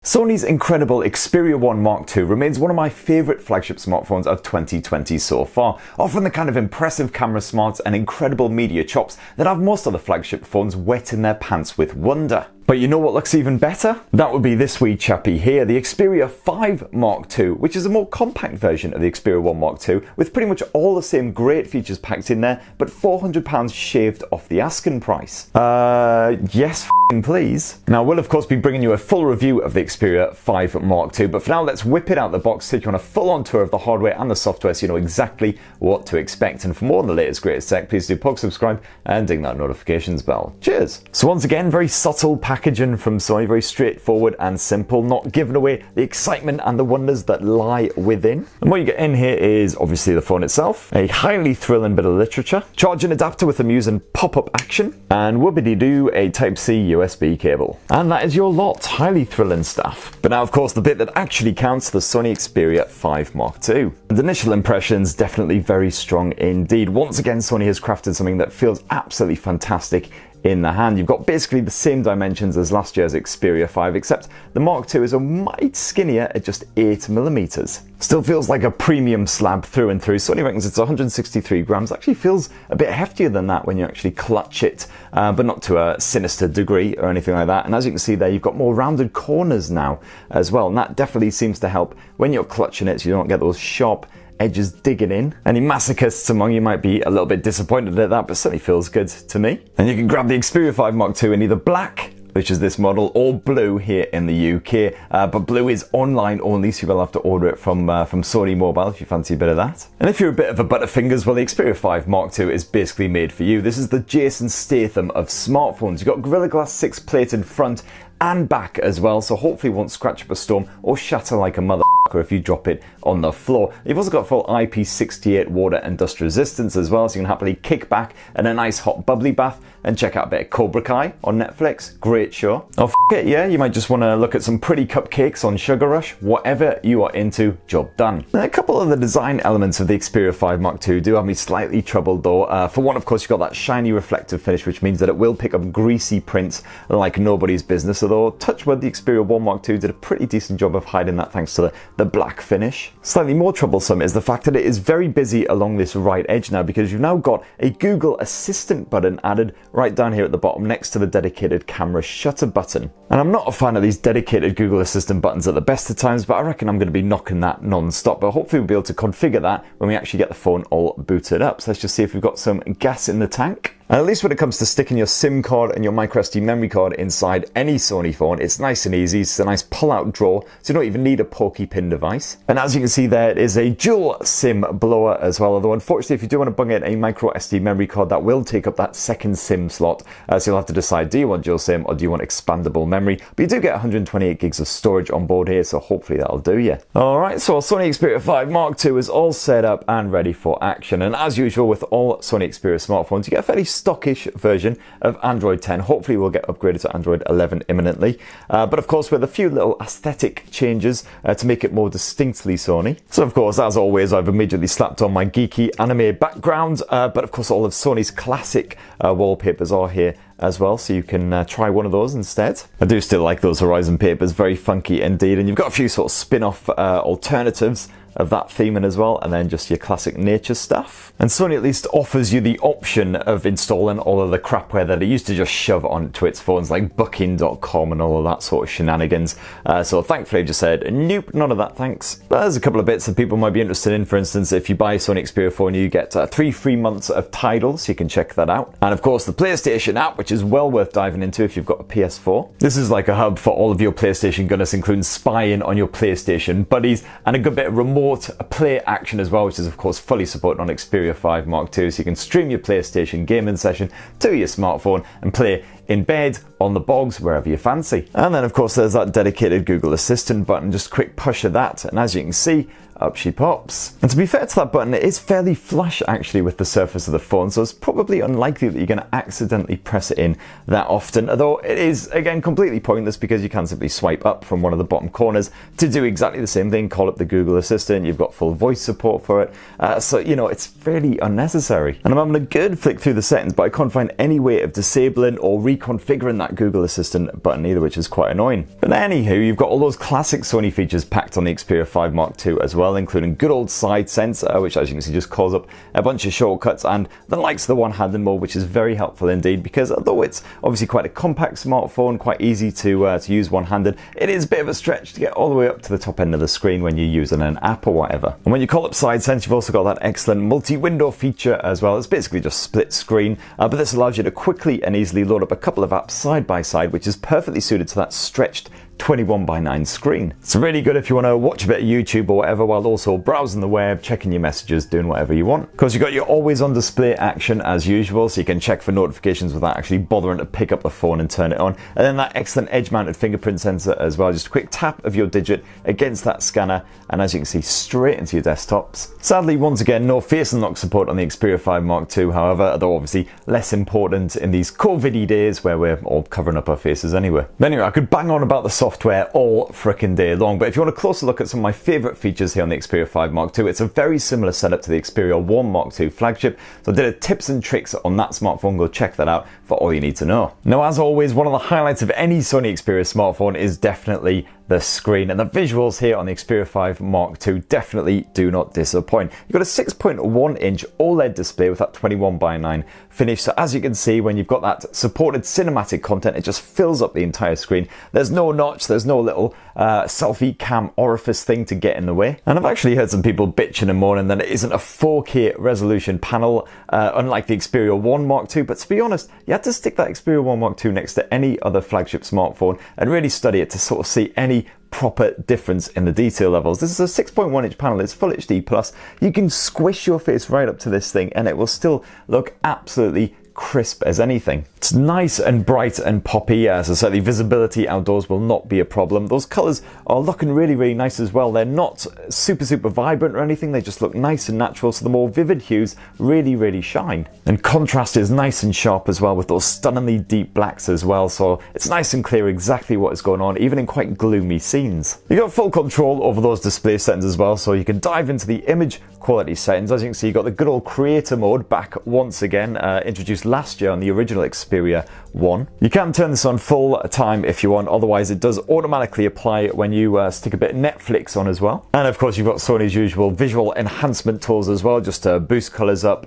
Sony's incredible Xperia 1 Mark II remains one of my favourite flagship smartphones of 2020 so far, offering the kind of impressive camera smarts and incredible media chops that have most other flagship phones wetting their pants with wonder. But you know what looks even better? That would be this wee chappy here, the Xperia 5 Mark II, which is a more compact version of the Xperia 1 Mark II, with pretty much all the same great features packed in there, but £400 shaved off the asking price. Yes, please. Now, we'll of course be bringing you a full review of the Xperia 5 Mark II, but for now let's whip it out the box, take you on a full-on tour of the hardware and the software so you know exactly what to expect. And for more on the latest greatest tech, please do subscribe and ding that notifications bell. Cheers! So once again, very subtle packaging from Sony, very straightforward and simple, not giving away the excitement and the wonders that lie within. And what you get in here is obviously the phone itself, a highly thrilling bit of literature, charging adapter with amusing pop-up action, and whoopity-doo, a Type-C USB cable. And that is your lot. Highly thrilling stuff. But now of course the bit that actually counts, the Sony Xperia 5 Mark II. The initial impressions definitely very strong indeed. Once again, Sony has crafted something that feels absolutely fantastic in the hand. You've got basically the same dimensions as last year's Xperia 5, except the Mark II is a mite skinnier at just 8mm. Still feels like a premium slab through and through. Sony reckons it's 163 grams. Actually feels a bit heftier than that when you actually clutch it, but not to a sinister degree or anything like that. And as you can see there, you've got more rounded corners now as well, and that definitely seems to help when you're clutching it so you don't get those sharp edges digging in. Any masochists among you might be a little bit disappointed at that, but certainly feels good to me. And you can grab the Xperia 5 Mark II in either black, which is this model, or blue here in the UK. But blue is online only, so you will have to order it from Sony Mobile if you fancy a bit of that. And if you're a bit of a butterfingers, well, the Xperia 5 Mark II is basically made for you. This is the Jason Statham of smartphones. You've got Gorilla Glass 6 plated front and back as well, so hopefully it won't scratch up a storm or shatter like a mother if you drop it on the floor. You've also got full IP68 water and dust resistance as well, so you can happily kick back in a nice hot bubbly bath and check out a bit of Cobra Kai on Netflix. Great show. Oh, it, yeah, you might just want to look at some pretty cupcakes on Sugar Rush. Whatever you are into, job done. Now, a couple of the design elements of the Xperia 5 Mark II do have me slightly troubled though. For one, of course, you've got that shiny reflective finish, which means that it will pick up greasy prints like nobody's business, although touch wood, the Xperia 1 Mark II did a pretty decent job of hiding that thanks to the black finish. Slightly more troublesome is the fact that it is very busy along this right edge now, because you've now got a Google Assistant button added right down here at the bottom next to the dedicated camera shutter button. And I'm not a fan of these dedicated Google Assistant buttons at the best of times, but I reckon I'm going to be knocking that non-stop. But hopefully we'll be able to configure that when we actually get the phone all booted up. So let's just see if we've got some gas in the tank. And at least when it comes to sticking your SIM card and your microSD memory card inside any Sony phone, it's nice and easy. It's a nice pull-out drawer, so you don't even need a porky pin device. And as you can see there, it is a dual SIM blower as well, although unfortunately if you do want to bung in a microSD memory card, that will take up that second SIM slot. So you'll have to decide, do you want dual SIM or do you want expandable memory? But you do get 128 gigs of storage on board here, so hopefully that'll do you. Alright, so our Sony Xperia 5 Mark II is all set up and ready for action. And as usual with all Sony Xperia smartphones, you get a fairly stockish version of Android 10. Hopefully we'll get upgraded to Android 11 imminently. But of course with a few little aesthetic changes to make it more distinctly Sony. So of course, as always, I've immediately slapped on my geeky anime background, but of course all of Sony's classic wallpapers are here as well, so you can try one of those instead. I do still like those Horizon papers, very funky indeed, and you've got a few sort of spin-off alternatives of that theming as well, and then just your classic nature stuff. And Sony at least offers you the option of installing all of the crapware that it used to just shove onto its phones, like Booking.com and all of that sort of shenanigans. So thankfully I just said, nope, none of that thanks. But there's a couple of bits that people might be interested in. For instance, if you buy a Sony Xperia phone, you get 3 free months of Tidal, so you can check that out. And of course the PlayStation app, which is well worth diving into if you've got a PS4. This is like a hub for all of your PlayStation goodness, including spying on your PlayStation buddies and a good bit of remote play action as well, which is of course fully supported on Xperia 5 Mark II, so you can stream your PlayStation gaming session to your smartphone and play in bed, on the bogs, wherever you fancy. And then of course there's that dedicated Google Assistant button, just a quick push of that, and as you can see, up she pops. And to be fair to that button, it is fairly flush actually with the surface of the phone, so it's probably unlikely that you're going to accidentally press it in that often, although it is again completely pointless because you can simply swipe up from one of the bottom corners to do exactly the same thing, call up the Google Assistant. You've got full voice support for it, so you know it's fairly unnecessary. And I'm having a good flick through the settings, but I can't find any way of disabling or reconfiguring that Google Assistant button either, which is quite annoying. But anywho, you've got all those classic Sony features packed on the Xperia 5 Mark II as well, including good old side sensor, which as you can see just calls up a bunch of shortcuts, and the likes of the one-handed mode, which is very helpful indeed, because although it's obviously quite a compact smartphone, quite easy to use one-handed, it is a bit of a stretch to get all the way up to the top end of the screen when you're using an app or whatever. And when you call up side sense, you've also got that excellent multi-window feature as well. It's basically just split screen, but this allows you to quickly and easily load up a couple of apps side by side, which is perfectly suited to that stretched 21:9 screen. It's really good if you want to watch a bit of YouTube or whatever while also browsing the web, checking your messages, doing whatever you want. Of course, you've got your always on display action as usual, so you can check for notifications without actually bothering to pick up the phone and turn it on. And then that excellent edge mounted fingerprint sensor as well, just a quick tap of your digit against that scanner, and as you can see, straight into your desktops. Sadly, once again, no face unlock support on the Xperia 5 Mark II, however, though obviously less important in these COVID-y days where we're all covering up our faces anyway. But anyway, I could bang on about the software all frickin' day long, but if you want a closer look at some of my favourite features here on the Xperia 5 Mark II, it's a very similar setup to the Xperia 1 Mark II flagship, so I did a tips and tricks on that smartphone. Go check that out for all you need to know. Now, as always, one of the highlights of any Sony Xperia smartphone is definitely the screen, and the visuals here on the Xperia 5 Mark II definitely do not disappoint. You've got a 6.1 inch OLED display with that 21:9 finish, so as you can see, when you've got that supported cinematic content, it just fills up the entire screen. There's no notch, there's no little selfie cam orifice thing to get in the way. And I've actually heard some people bitching and moaning that it isn't a 4K resolution panel, unlike the Xperia 1 Mark II, but to be honest, you had to stick that Xperia 1 Mark II next to any other flagship smartphone and really study it to sort of see any proper difference in the detail levels. This is a 6.1 inch panel, it's Full HD plus. You can squish your face right up to this thing and it will still look absolutely crisp as anything. It's nice and bright and poppy, so certainly visibility outdoors will not be a problem. Those colours are looking really nice as well. They're not super vibrant or anything, they just look nice and natural, so the more vivid hues really shine. And contrast is nice and sharp as well, with those stunningly deep blacks as well, so it's nice and clear exactly what is going on, even in quite gloomy scenes. You've got full control over those display settings as well, so you can dive into the image quality settings. As you can see, you've got the good old creator mode back once again, introduced last year on the original Xperia 1. You can turn this on full time if you want, otherwise it does automatically apply when you stick a bit of Netflix on as well. And of course you've got Sony's usual visual enhancement tools as well, just to boost colours up,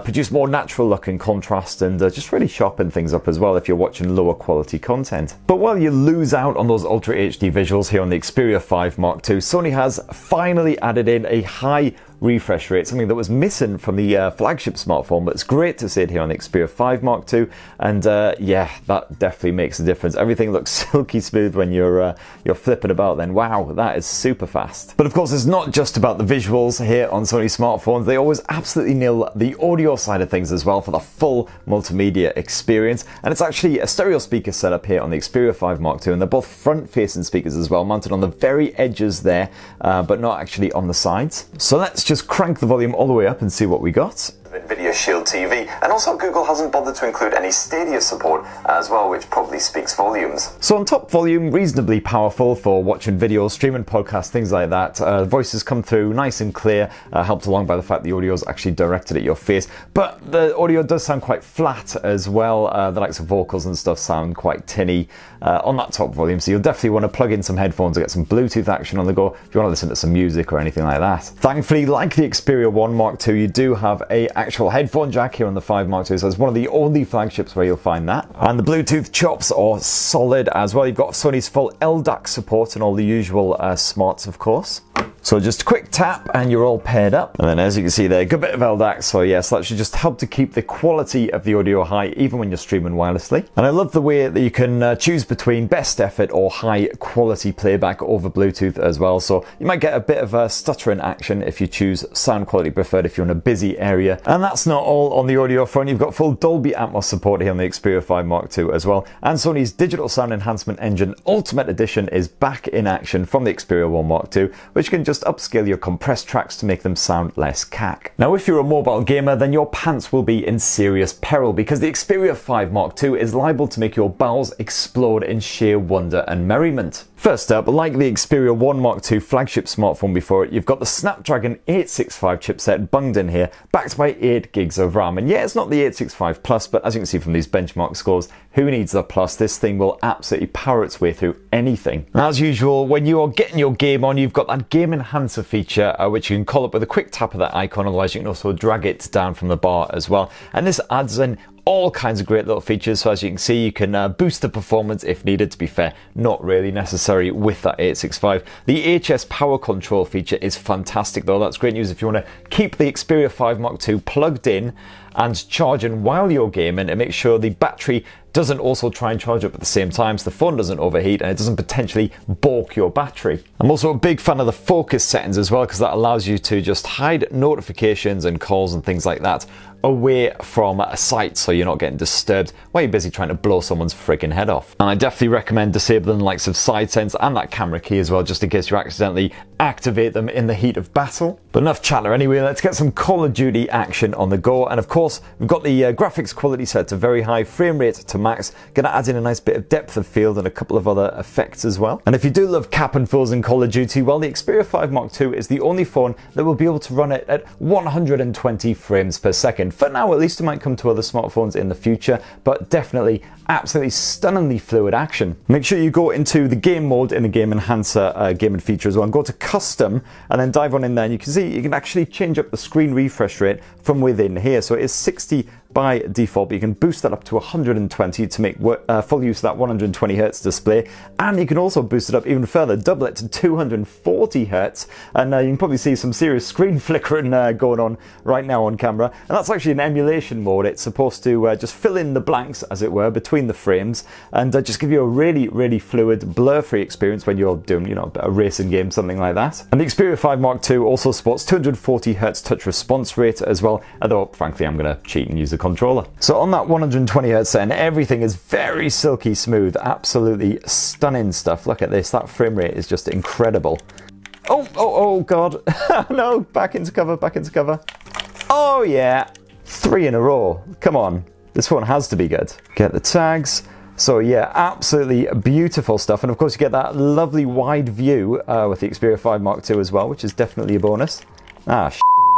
produce more natural look and contrast, and just really sharpen things up as well if you're watching lower quality content. But while you lose out on those Ultra HD visuals here on the Xperia 5 Mark II, Sony has finally added in a high refresh rate, something that was missing from the flagship smartphone, but it's great to see it here on the Xperia 5 Mark II, and yeah, that definitely makes a difference. Everything looks silky smooth when you're flipping about then. Wow, that is super fast. But of course, it's not just about the visuals here on Sony smartphones. They always absolutely nail the audio side of things as well for the full multimedia experience, and it's actually a stereo speaker setup here on the Xperia 5 Mark II, and they're both front-facing speakers as well, mounted on the very edges there, but not actually on the sides. So let's just crank the volume all the way up and see what we got. Video Shield TV, and also Google hasn't bothered to include any Stadia support as well, which probably speaks volumes. So on top volume, reasonably powerful for watching videos, streaming podcasts, things like that. Voices come through nice and clear, helped along by the fact the audio is actually directed at your face, but the audio does sound quite flat as well. The likes of vocals and stuff sound quite tinny on that top volume, so you'll definitely want to plug in some headphones or get some Bluetooth action on the go if you want to listen to some music or anything like that. Thankfully, like the Xperia 1 Mark II, you do have a actual headphone jack here on the 5 Mark II, so it's one of the only flagships where you'll find that. And the Bluetooth chops are solid as well. You've got Sony's full LDAC support and all the usual smarts, of course. So just a quick tap and you're all paired up. And then as you can see there, a good bit of LDAC, so yes, that should just help to keep the quality of the audio high even when you're streaming wirelessly. And I love the way that you can choose between best effort or high quality playback over Bluetooth as well. So you might get a bit of a stuttering action if you choose sound quality preferred if you're in a busy area. And that's not all on the audio front. You've got full Dolby Atmos support here on the Xperia 5 Mark II as well. And Sony's digital sound enhancement engine Ultimate Edition is back in action from the Xperia 1 Mark II, which can just upscale your compressed tracks to make them sound less cack. Now, if you're a mobile gamer, then your pants will be in serious peril, because the Xperia 5 Mark II is liable to make your bowels explode in sheer wonder and merriment. First up, like the Xperia 1 Mark II flagship smartphone before it, you've got the Snapdragon 865 chipset bunged in here, backed by 8 gigs of RAM. And yeah, it's not the 865 Plus, but as you can see from these benchmark scores, who needs the Plus? This thing will absolutely power its way through anything. And as usual, when you are getting your game on, you've got that Game Enhancer feature, which you can call up with a quick tap of that icon. Otherwise, you can also drag it down from the bar as well. And this adds in all kinds of great little features. So as you can see, you can boost the performance if needed. To be fair, not really necessary with that 865. The HS power control feature is fantastic though. That's great news if you want to keep the Xperia 5 Mark II plugged in and charging while you're gaming, and make sure the battery doesn't also try and charge up at the same time, so the phone doesn't overheat and it doesn't potentially balk your battery. I'm also a big fan of the focus settings as well, because that allows you to just hide notifications and calls and things like that away from a site, so you're not getting disturbed while you're busy trying to blow someone's friggin' head off. And I definitely recommend disabling the likes of side sense and that camera key as well, just in case you accidentally activate them in the heat of battle. But enough chatter anyway, let's get some Call of Duty action on the go. And of course, we've got the graphics quality set to very high, frame rate to max. Gonna add in a nice bit of depth of field and a couple of other effects as well. And if you do love cap and fills in Call of Duty, well, the Xperia 5 Mark II is the only phone that will be able to run it at 120 frames per second. For now, at least. It might come to other smartphones in the future, but definitely absolutely stunningly fluid action. Make sure you go into the game mode in the Game Enhancer gaming feature as well, and go to custom, and then dive on in there, and you can see you can actually change up the screen refresh rate from within here. So it is 60 by default, but you can boost that up to 120 to make full use of that 120 Hz display, and you can also boost it up even further, double it to 240 Hz, and you can probably see some serious screen flickering going on right now on camera. And that's actually an emulation mode. It's supposed to just fill in the blanks, as it were, between the frames, and just give you a really fluid, blur-free experience when you're doing, you know, a racing game, something like that. And the Xperia 5 Mark II also supports 240 Hz touch response rate as well, although frankly I'm going to cheat and use the controller. So on that 120 Hz setting, everything is very silky smooth, absolutely stunning stuff. Look at this, that frame rate is just incredible. Oh god. No, back into cover, back into cover. Oh yeah, 3 in a row. Come on, this phone has to be good. Get the tags. So yeah, absolutely beautiful stuff. And of course you get that lovely wide view with the Xperia 5 Mark II as well, which is definitely a bonus.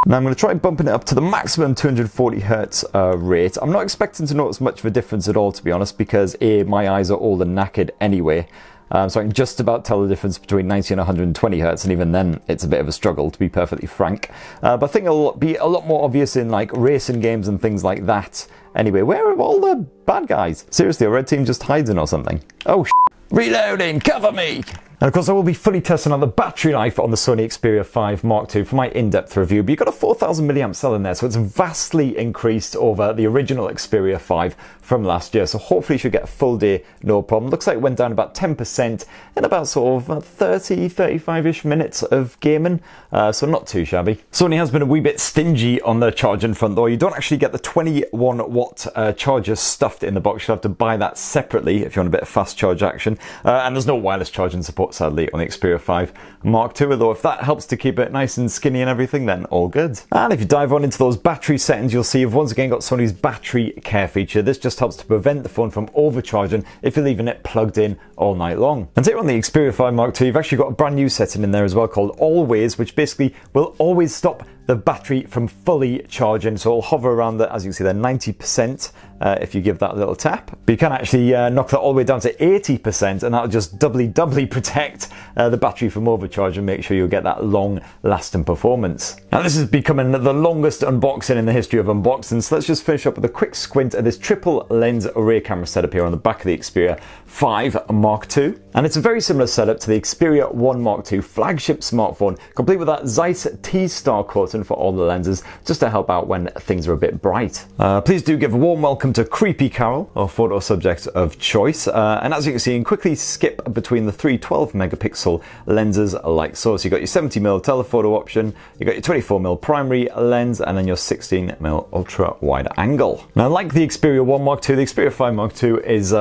Now I'm going to try bumping it up to the maximum 240 Hz rate. I'm not expecting to notice much of a difference at all, to be honest, because A, my eyes are old and knackered anyway. So I can just about tell the difference between 90 and 120 Hz, and even then it's a bit of a struggle, to be perfectly frank. But I think it'll be a lot more obvious in like racing games and things like that. Anyway, where are all the bad guys? Seriously, a red team just hiding or something? Oh, reloading, cover me! And of course I will be fully testing on the battery life on the Sony Xperia 5 Mark II for my in-depth review, but you've got a 4000 mAh cell in there, so it's vastly increased over the original Xperia 5 from last year, so hopefully you should get a full day, no problem. Looks like it went down about 10% in about sort of 35-ish minutes of gaming, so not too shabby. Sony has been a wee bit stingy on the charging front though. You don't actually get the 21 watt charger stuffed in the box. You'll have to buy that separately if you want a bit of fast charge action, and there's no wireless charging support sadly on the Xperia 5 Mark II, although if that helps to keep it nice and skinny and everything, then all good. And if you dive on into those battery settings, you'll see you've once again got Sony's battery care feature. This just helps to prevent the phone from overcharging if you're leaving it plugged in all night long. And here on the Xperia 5 Mark II, you've actually got a brand new setting in there as well called Always, which basically will always stop the battery from fully charging, so it'll hover around the, as you can see there, 90% if you give that a little tap. But you can actually knock that all the way down to 80%, and that'll just doubly protect the battery from overcharge and make sure you'll get that long lasting performance. Now this is becoming the longest unboxing in the history of unboxing, so let's just finish up with a quick squint at this triple lens array camera setup here on the back of the Xperia 5 Mark II. And it's a very similar setup to the Xperia 1 Mark II flagship smartphone, complete with that Zeiss T-Star coating for all the lenses, just to help out when things are a bit bright. Please do give a warm welcome to Creepy Carol, our photo subject of choice. And as you can see, you can quickly skip between the three 12 megapixel lenses like so. So you got your 70mm telephoto option, you got your 24mm primary lens, and then your 16mm ultra wide angle. Now, like the Xperia 1 Mark II, the Xperia 5 Mark II is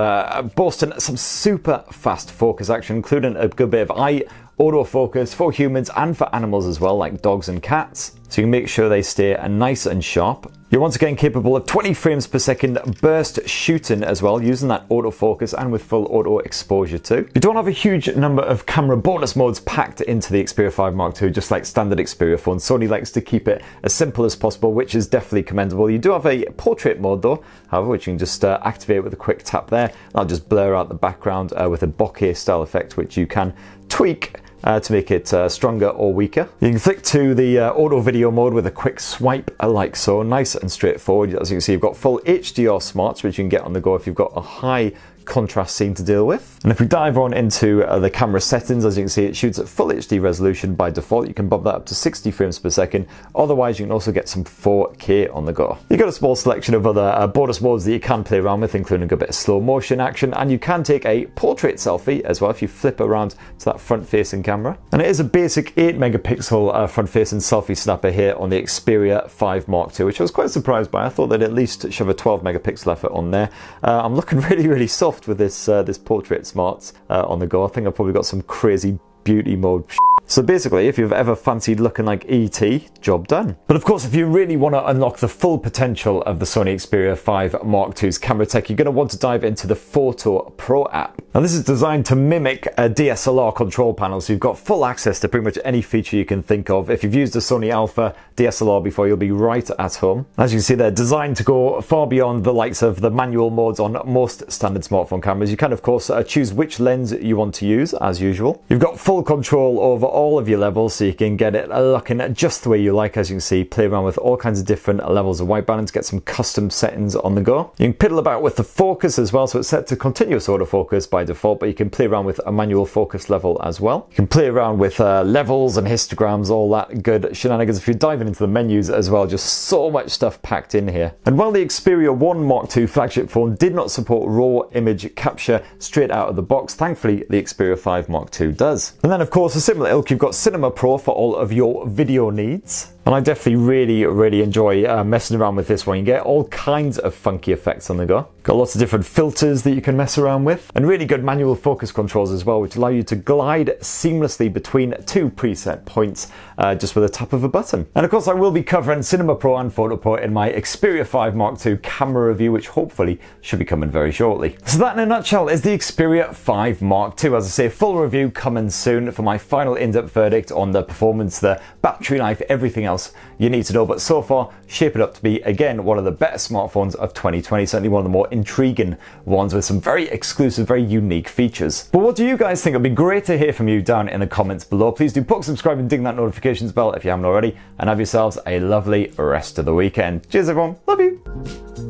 boasting some super fast focus action, including a good bit of eye autofocus for humans and for animals as well, like dogs and cats. So you can make sure they stay nice and sharp. You're once again capable of 20 frames per second burst shooting as well, using that autofocus and with full auto exposure too. You don't have a huge number of camera bonus modes packed into the Xperia 5 Mark II, just like standard Xperia phones. Sony likes to keep it as simple as possible, which is definitely commendable. You do have a portrait mode though, however, which you can just activate with a quick tap there. That'll just blur out the background with a bokeh style effect, which you can tweak to make it stronger or weaker. You can flick to the auto video mode with a quick swipe like so, nice and straightforward. As you can see, you've got full HDR smarts, which you can get on the go if you've got a high contrast scene to deal with. And if we dive on into the camera settings, as you can see, it shoots at full HD resolution by default. You can bump that up to 60 frames per second. Otherwise, you can also get some 4K on the go. You've got a small selection of other bonus modes that you can play around with, including a bit of slow motion action, and you can take a portrait selfie as well if you flip around to that front-facing camera. And it is a basic 8 megapixel front-facing selfie snapper here on the Xperia 5 Mark II, which I was quite surprised by. I thought they'd at least shove a 12 megapixel effort on there. I'm looking really soft with this portrait smarts on the go. I think I've probably got some crazy beauty mode. So basically, if you've ever fancied looking like E.T., job done. But of course, if you really want to unlock the full potential of the Sony Xperia 5 Mark II's camera tech, you're going to want to dive into the Photo Pro app. Now this is designed to mimic a DSLR control panel, so you've got full access to pretty much any feature you can think of. If you've used a Sony Alpha DSLR before, you'll be right at home. As you can see, they're designed to go far beyond the likes of the manual modes on most standard smartphone cameras. You can, of course, choose which lens you want to use, as usual. You've got full control over all of your levels, so you can get it looking just the way you like. As you can see, play around with all kinds of different levels of white balance, get some custom settings on the go. You can piddle about with the focus as well, so it's set to continuous autofocus by default, but you can play around with a manual focus level as well. You can play around with levels and histograms, all that good shenanigans. If you're diving into the menus as well, just so much stuff packed in here. And while the Xperia 1 Mark II flagship phone did not support RAW image capture straight out of the box, thankfully the Xperia 5 Mark II does. And then of course, a similar ilk, you've got Cinema Pro for all of your video needs. And I definitely really enjoy messing around with this one. You get all kinds of funky effects on the go. Got lots of different filters that you can mess around with, and really good manual focus controls as well, which allow you to glide seamlessly between two preset points just with a tap of a button. And of course, I will be covering Cinema Pro and Photo Pro in my Xperia 5 Mark II camera review, which hopefully should be coming very shortly. So that in a nutshell is the Xperia 5 Mark II. As I say, full review coming soon for my final in-depth verdict on the performance, the battery life, everything else you need to know. But so far, shaping up to be, again, one of the better smartphones of 2020, certainly one of the more intriguing ones with some very exclusive, very unique features. But what do you guys think? It'd be great to hear from you down in the comments below. Please do poke, subscribe and ding that notifications bell if you haven't already, and have yourselves a lovely rest of the weekend. Cheers everyone, love you!